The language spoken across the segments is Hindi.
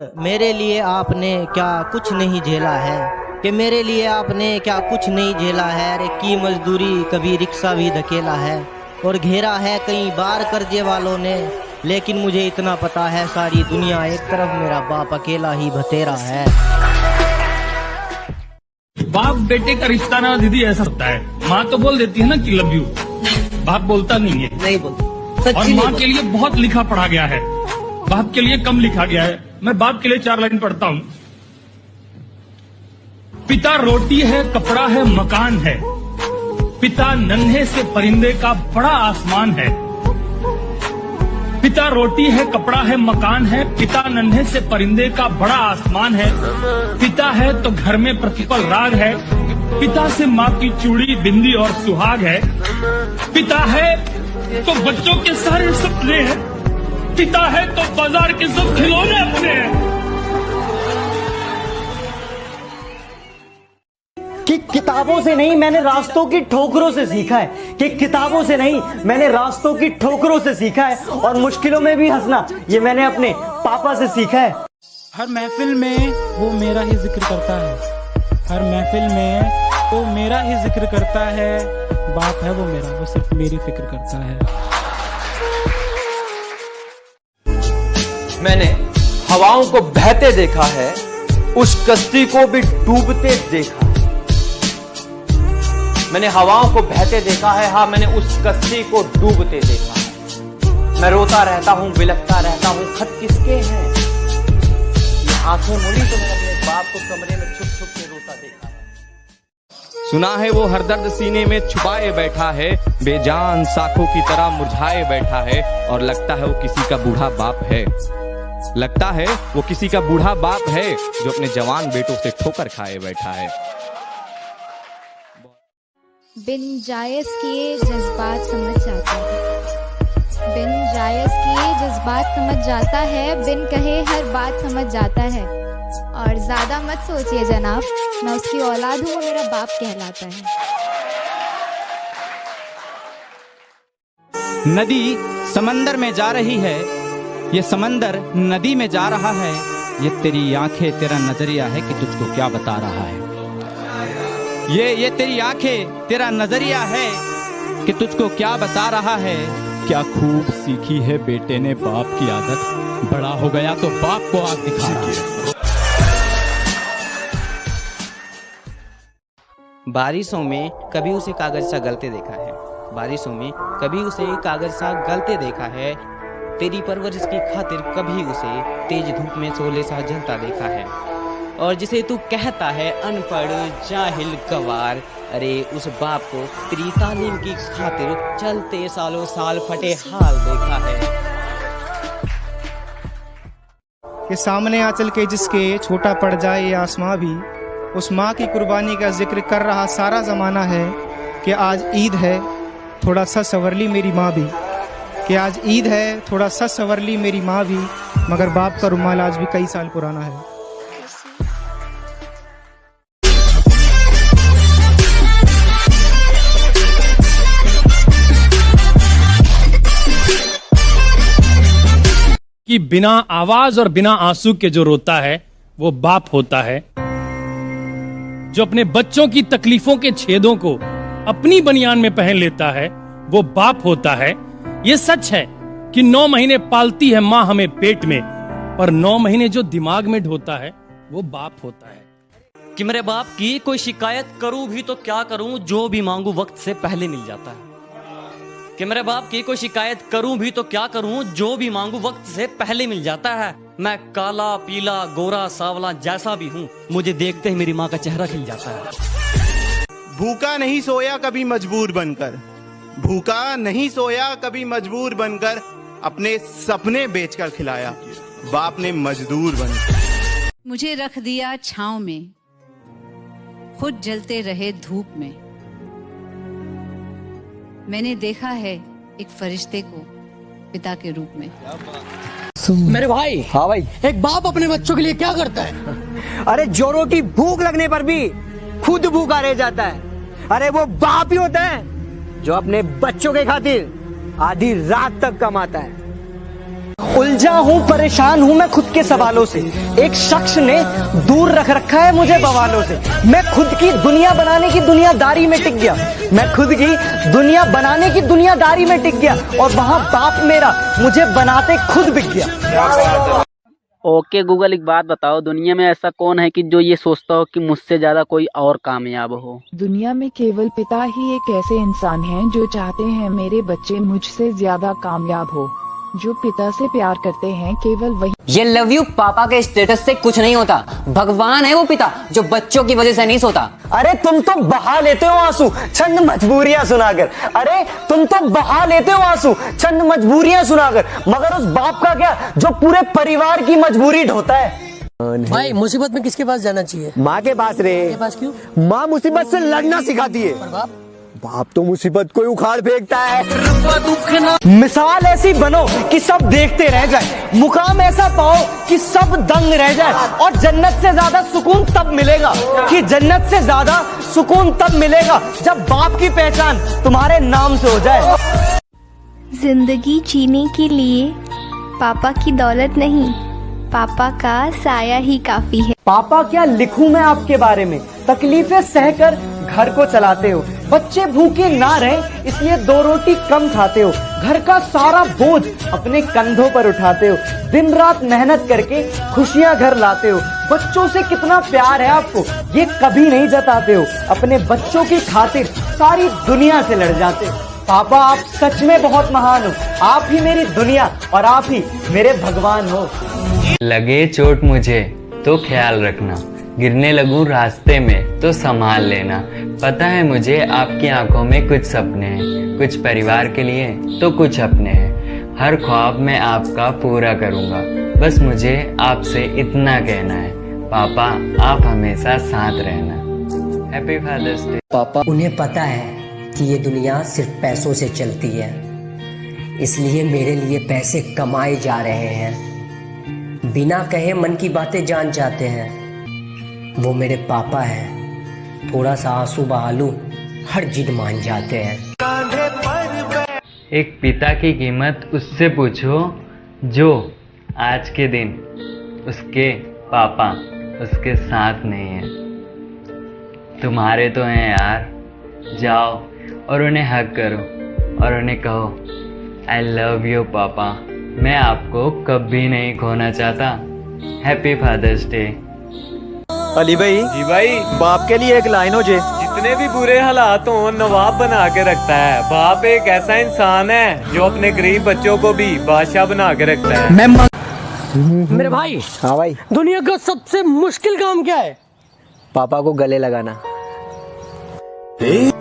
मेरे लिए आपने क्या कुछ नहीं झेला है, कि मेरे लिए आपने क्या कुछ नहीं झेला है। अरे की मजदूरी कभी रिक्शा भी धकेला है, और घेरा है कई बार कर्जे वालों ने, लेकिन मुझे इतना पता है सारी दुनिया एक तरफ, मेरा बाप अकेला ही भतेरा है। बाप बेटे का रिश्ता ना दीदी ऐसा होता है, माँ तो बोल देती है ना कि लव यू, बाप बोलता नहीं है। नहीं बोलता। और माँ के लिए बहुत लिखा पढ़ा गया है, बाप के लिए कम लिखा गया है। मैं बाप के लिए 4 लाइन पढ़ता हूँ। पिता रोटी है, कपड़ा है, मकान है, पिता नन्हे से परिंदे का बड़ा आसमान है। पिता रोटी है, कपड़ा है, मकान है, पिता नन्हे से परिंदे का बड़ा आसमान है। पिता है तो घर में प्रतिपल राग है, पिता से माँ की चूड़ी, बिंदी और सुहाग है। पिता है तो बच्चों के सारे सपने हैं, पिता है तो बाजार के सब खिलौने अपने हैं। कि किताबों से नहीं मैंने रास्तों की ठोकरों से सीखा है, कि किताबों से नहीं मैंने रास्तों की ठोकरों से सीखा है, और मुश्किलों में भी हंसना ये मैंने अपने पापा से सीखा है। हर महफिल में वो मेरा ही जिक्र करता है, हर महफिल में वो मेरा ही जिक्र करता है। बाप है वो मेरा, वो सिर्फ मेरी फिक्र करता है। मैंने हवाओं को बहते देखा है, उस कश्ती को भी डूबते देखा है। मैंने हवाओं को बहते देखा है, हाँ मैंने उस कश्ती को डूबते देखा है। मैं रोता रहता हूँ, बिलखता रहता हूँ, खत किसके हैं? ये आंखें मुड़ी तो मैंने अपने बाप को कमरे में छुप छुप के रोता देखा है। सुना है वो हर दर्द सीने में छुपाए बैठा है, बेजान साखों की तरह मुरझाए बैठा है, और लगता है वो किसी का बूढ़ा बाप है। लगता है वो किसी का बूढ़ा बाप है जो अपने जवान बेटों से ठोकर खाए बैठा है। बिन जायज किए जज्बात समझ जाता है, बिन जायज किए जज्बात समझ जाता है, बिन कहे हर बात समझ जाता है। और ज्यादा मत सोचिए जनाब, मैं उसकी औलाद हूँ, वो मेरा बाप कहलाता है। नदी समंदर में जा रही है, ये समंदर नदी में जा रहा है, ये तेरी आंखें तेरा नजरिया है कि तुझको क्या बता रहा है। ये तेरी आंखें तेरा नजरिया है कि तुझको क्या बता रहा है। क्या खूब सीखी है बेटे ने बाप की आदत, बड़ा हो गया तो बाप को आग दिखा रहा है। बारिशों में कभी उसे कागज सा गलते देखा है, बारिशों में कभी उसे कागज सा गलते देखा है। तेरी परवरिश की खातिर कभी उसे तेज धूप में शोले सा जलता देखा है। और जिसे तू कहता है अनपढ़ जाहिल गवार, अरे उस बाप को तेरी तालीम की खातिर चलते सालों साल फटे हाल देखा है। कि सामने आंचल के जिसके छोटा पड़ जाए ये आसमां भी, उस माँ की कुर्बानी का जिक्र कर रहा सारा जमाना है। कि आज ईद है थोड़ा सा संवरली मेरी माँ भी, कि आज ईद है थोड़ा सा संवरली मेरी माँ भी, मगर बाप का रुमाल आज भी कई साल पुराना है। कि बिना आवाज और बिना आंसू के जो रोता है वो बाप होता है, जो अपने बच्चों की तकलीफों के छेदों को अपनी बनियान में पहन लेता है वो बाप होता है। ये सच है कि 9 महीने पालती है माँ हमें पेट में, पर 9 महीने जो दिमाग में ढोता है वो बाप होता है। कि मेरे बाप की कोई शिकायत करूं भी तो क्या करूं, जो भी मांगू वक्त से पहले मिल जाता है। कि मेरे बाप की कोई शिकायत करूं भी तो क्या करूं, जो भी मांगू वक्त से पहले मिल जाता है। मैं काला पीला गोरा सावला जैसा भी हूं, मुझे देखते ही मेरी माँ का चेहरा खिल जाता है। भूखा नहीं सोया कभी मजबूर बनकर, भूखा नहीं सोया कभी मजबूर बनकर, अपने सपने बेचकर खिलाया बाप ने मजदूर बनकर। मुझे रख दिया छांव में, खुद जलते रहे धूप में। मैंने देखा है एक फरिश्ते को पिता के रूप में। मेरे भाई, हाँ भाई, एक बाप अपने बच्चों के लिए क्या करता है? अरे जोरों की भूख लगने पर भी खुद भूखा रह जाता है। अरे वो बाप ही होता है जो अपने बच्चों के खातिर आधी रात तक कमाता है। उलझा हूँ, परेशान हूँ मैं खुद के सवालों से। एक शख्स ने दूर रख रखा है मुझे बवालों से। मैं खुद की दुनिया बनाने की दुनियादारी में टिक गया। मैं खुद की दुनिया बनाने की दुनियादारी में टिक गया और वहाँ बाप मेरा मुझे बनाते खुद बिक गया। ओके गूगल, एक बात बताओ, दुनिया में ऐसा कौन है कि जो ये सोचता हो कि मुझसे ज्यादा कोई और कामयाब हो? दुनिया में केवल पिता ही एक ऐसे इंसान हैं जो चाहते हैं मेरे बच्चे मुझसे ज्यादा कामयाब हो। जो पिता से प्यार करते हैं केवल वही। ये लव यू पापा के स्टेटस से कुछ नहीं होता। भगवान है वो पिता जो बच्चों की वजह से नहीं सोता। अरे तुम तो बहा लेते हो आंसू चंद मजबूरियां सुनाकर। अरे तुम तो बहा लेते हो आंसू चंद मजबूरियां सुनाकर, मगर उस बाप का क्या जो पूरे परिवार की मजबूरी ढोता है। भाई मुसीबत में किसके पास जाना चाहिए? माँ के पास रे। पास क्यों? माँ मुसीबत से लड़ना सिखाती है, बाप तो मुसीबत को उखाड़ फेंकता है। मिसाल ऐसी बनो कि सब देखते रह जाए, मुकाम ऐसा पाओ कि सब दंग रह जाए, और जन्नत से ज्यादा सुकून तब मिलेगा कि जन्नत से ज्यादा सुकून तब मिलेगा जब बाप की पहचान तुम्हारे नाम से हो जाए। जिंदगी जीने के लिए पापा की दौलत नहीं, पापा का साया ही काफी है। पापा क्या लिखूं मैं आपके बारे में, तकलीफें सहकर घर को चलाते हो, बच्चे भूखे ना रहे इसलिए 2 रोटी कम खाते हो, घर का सारा बोझ अपने कंधों पर उठाते हो, दिन रात मेहनत करके खुशियां घर लाते हो। बच्चों से कितना प्यार है आपको ये कभी नहीं जताते हो, अपने बच्चों की खातिर सारी दुनिया से लड़ जाते हो। पापा आप सच में बहुत महान हो, आप ही मेरी दुनिया और आप ही मेरे भगवान हो। लगे चोट मुझे तो ख्याल रखना, गिरने लगूं रास्ते में तो संभाल लेना। पता है मुझे आपकी आंखों में कुछ सपने हैं, कुछ परिवार के लिए तो कुछ अपने हैं। हर ख्वाब मैं आपका पूरा करूंगा, बस मुझे आपसे इतना कहना है, पापा आप हमेशा साथ रहना। Happy fathers day. पापा उन्हें पता है कि ये दुनिया सिर्फ पैसों से चलती है, इसलिए मेरे लिए पैसे कमाए जा रहे हैं। बिना कहे मन की बातें जान जाते हैं, वो मेरे पापा हैं। थोड़ा सा आंसू बहा लूं हर जिद मान जाते हैं। एक पिता की कीमत उससे पूछो जो आज के दिन उसके पापा उसके साथ नहीं है। तुम्हारे तो हैं यार, जाओ और उन्हें हग करो और उन्हें कहो आई लव यू पापा, मैं आपको कभी नहीं खोना चाहता। Happy fathers day. अली भाई। जी भाई। बाप के लिए एक लाइन हो जे। जितने भी बुरे हालात हो नवाब बना के रखता है। बाप एक ऐसा इंसान है जो अपने गरीब बच्चों को भी बादशाह बना के रखता है। मेरे भाई। हाँ भाई। दुनिया का सबसे मुश्किल काम क्या है? पापा को गले लगाना।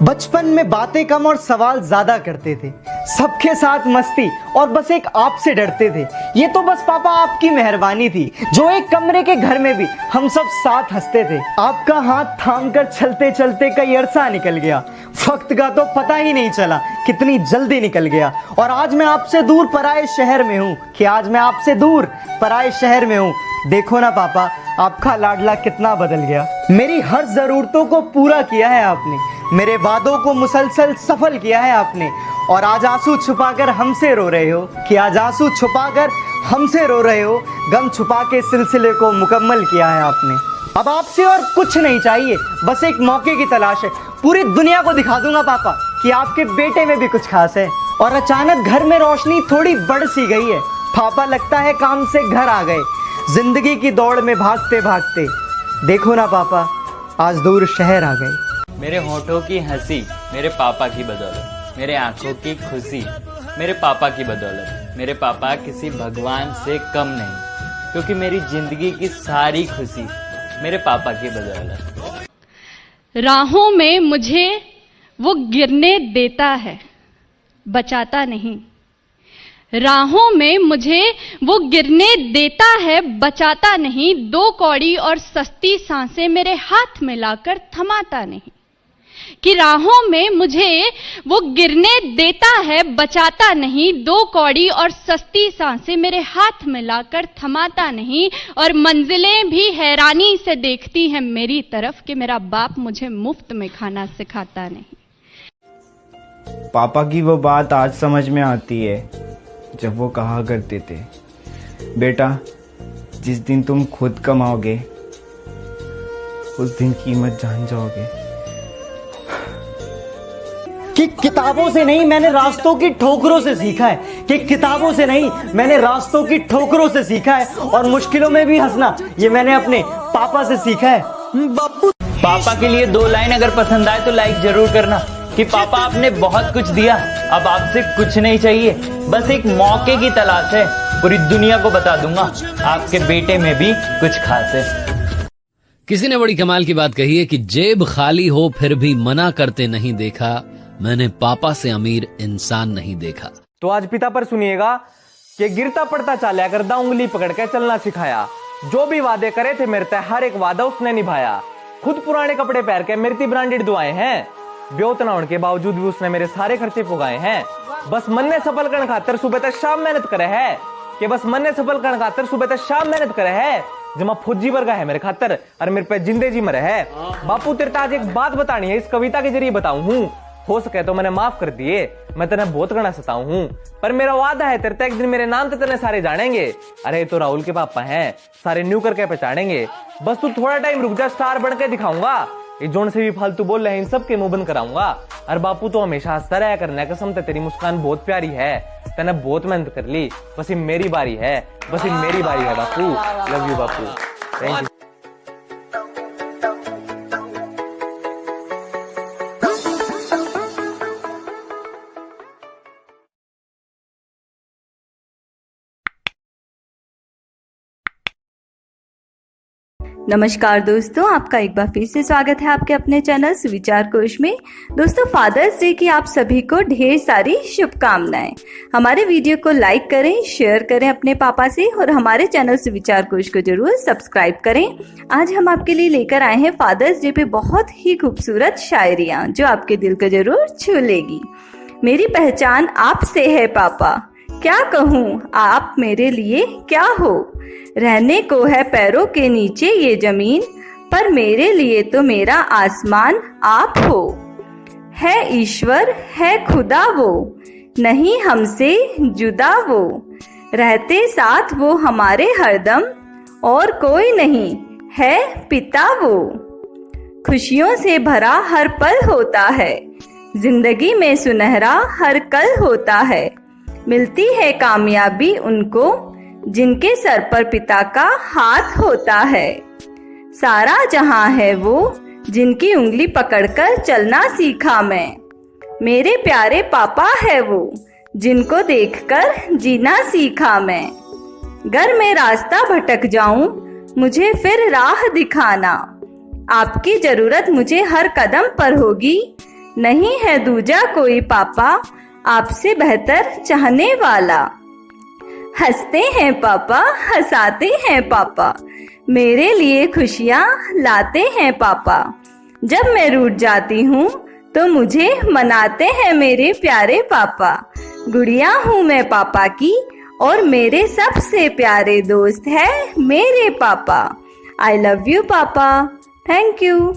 बचपन में बातें कम और सवाल ज्यादा करते थे, सबके साथ मस्ती और बस एक आपसे डरते थे। ये तो बस पापा आपकी मेहरबानी थी जो एक कमरे के घर में भी हम सब साथ हंसते थे। आपका हाथ थामकर चलते चलते कई अरसा निकल गया, वक्त का तो पता ही नहीं चला कितनी जल्दी निकल गया। और आज मैं आपसे दूर पराए शहर में हूँ, कि आज मैं आपसे दूर पराए शहर में हूँ। देखो ना पापा, आपका लाडला कितना बदल गया। मेरी हर जरूरतों को पूरा किया है आपने, मेरे वादों को मुसलसल सफल किया है आपने। और आज आंसू छुपाकर हमसे रो रहे हो, कि आज आंसू छुपाकर हमसे रो रहे हो। गम छुपा के सिलसिले को मुकम्मल किया है आपने। अब आपसे और कुछ नहीं चाहिए, बस एक मौके की तलाश है। पूरी दुनिया को दिखा दूंगा पापा कि आपके बेटे में भी कुछ खास है। और अचानक घर में रोशनी थोड़ी बढ़ सी गई है। पापा लगता है काम से घर आ गए, जिंदगी की दौड़ में भागते भागते। देखो ना पापा, आज दूर शहर आ गए। मेरे होठों की हंसी मेरे पापा की बदौलत, मेरे आंखों की खुशी मेरे पापा की बदौलत। मेरे पापा किसी भगवान से कम नहीं, क्योंकि मेरी जिंदगी की सारी खुशी मेरे पापा की बदौलत। राहों में मुझे वो गिरने देता है, बचाता नहीं। राहों में मुझे वो गिरने देता है, बचाता नहीं। 2 कौड़ी और सस्ती सांसें मेरे हाथ में लाकर थमाता नहीं। कि राहों में मुझे वो गिरने देता है, बचाता नहीं। 2 कौड़ी और सस्ती सांसें मेरे हाथ में लाकर थमाता नहीं। और मंजिलें भी हैरानी से देखती हैं मेरी तरफ कि मेरा बाप मुझे मुफ्त में खाना सिखाता नहीं। पापा की वो बात आज समझ में आती है जब वो कहा करते थे, बेटा, जिस दिन तुम खुद कमाओगे उस दिन कीमत जान जाओगे। कि किताबों से नहीं मैंने रास्तों की ठोकरों से सीखा है, कि किताबों से नहीं मैंने रास्तों की ठोकरों से सीखा है, और मुश्किलों में भी हंसना ये मैंने अपने पापा से सीखा है। पापा के लिए 2 लाइन अगर पसंद आए तो लाइक जरूर करना कि पापा आपने बहुत कुछ दिया, अब आपसे कुछ नहीं चाहिए, बस एक मौके की तलाश है। पूरी दुनिया को बता दूंगा आपके बेटे में भी कुछ खास है। किसी ने बड़ी कमाल की बात कही है कि जेब खाली हो फिर भी मना करते नहीं देखा, मैंने पापा से अमीर इंसान नहीं देखा। तो आज पिता पर सुनिएगा कि गिरता पड़ता चाला करदा उंगली पकड़ के चलना सिखाया। जो भी वादे करे थे मेरे तय हर एक वादा उसने निभाया। खुद पुराने कपड़े पहन के मेरी ब्रांडेड दुआएं हैं, ब्योत ना होने के बावजूद भी उसने मेरे सारे खर्चे पुगाए हैं। बस मन ने सफल करने खातर सुबह तक शाम मेहनत करे है, कि बस मन ने सफल करने खातर सुबह तक शाम मेहनत करे है। जमा फौजी वर्गा है मेरे खातर और मेरे पे जिंदे जी मरे है। बापू तेरे आज एक बात बतानी है, इस कविता के जरिए बताऊं हूँ। हो सके तो मैंने माफ कर दिए, मैं तेने बहुत गणा सताऊं हूँ, पर मेरा वादा है तेरे एक दिन मेरे नाम तो तेने सारे जानेंगे। अरे तो राहुल के पापा हैं, सारे न्यू करके पहचानेंगे। बस तू थोड़ा टाइम रुक जा, स्टार बन के दिखाऊंगा। ये जोन से भी फालतू बोल रहे हैं इन सब के मुंह बंद कराऊंगा। और बापू तो हमेशा हंसता रहा करना, कसम ते तेरी मुस्कान बहुत प्यारी है, तने बहुत मेहनत कर ली, बस ये मेरी बारी है, बस ये मेरी बारी है बापू। लव यू बापू, थैंक यू। नमस्कार दोस्तों, आपका एक बार फिर से स्वागत है आपके अपने चैनल सुविचार कोश में। दोस्तों, फादर्स डे की आप सभी को ढेर सारी शुभकामनाएं। हमारे वीडियो को लाइक करें, शेयर करें अपने पापा से, और हमारे चैनल सुविचार कोश को जरूर सब्सक्राइब करें। आज हम आपके लिए लेकर आए हैं फादर्स डे पे बहुत ही खूबसूरत शायरियाँ जो आपके दिल को जरूर छू लेगी। मेरी पहचान आपसे है पापा, क्या कहूँ आप मेरे लिए क्या हो। रहने को है पैरों के नीचे ये जमीन, पर मेरे लिए तो मेरा आसमान आप हो। है ईश्वर है खुदा वो, नहीं हमसे जुदा वो, रहते साथ वो हमारे हरदम, और कोई नहीं है पिता वो। खुशियों से भरा हर पल होता है, जिंदगी में सुनहरा हर कल होता है। मिलती है कामयाबी उनको जिनके सर पर पिता का हाथ होता है। सारा जहां है वो जिनकी उंगली पकड़कर चलना सीखा मैं। मेरे प्यारे पापा है वो जिनको देखकर जीना सीखा मैं। घर में रास्ता भटक जाऊं मुझे फिर राह दिखाना। आपकी जरूरत मुझे हर कदम पर होगी, नहीं है दूजा कोई पापा आपसे बेहतर चाहने वाला। हंसते हैं पापा हंसाते हैं पापा, मेरे लिए खुशियाँ लाते हैं पापा। जब मैं रूठ जाती हूँ तो मुझे मनाते हैं मेरे प्यारे पापा। गुड़िया हूँ मैं पापा की और मेरे सबसे प्यारे दोस्त है मेरे पापा। आई लव यू पापा, थैंक यू।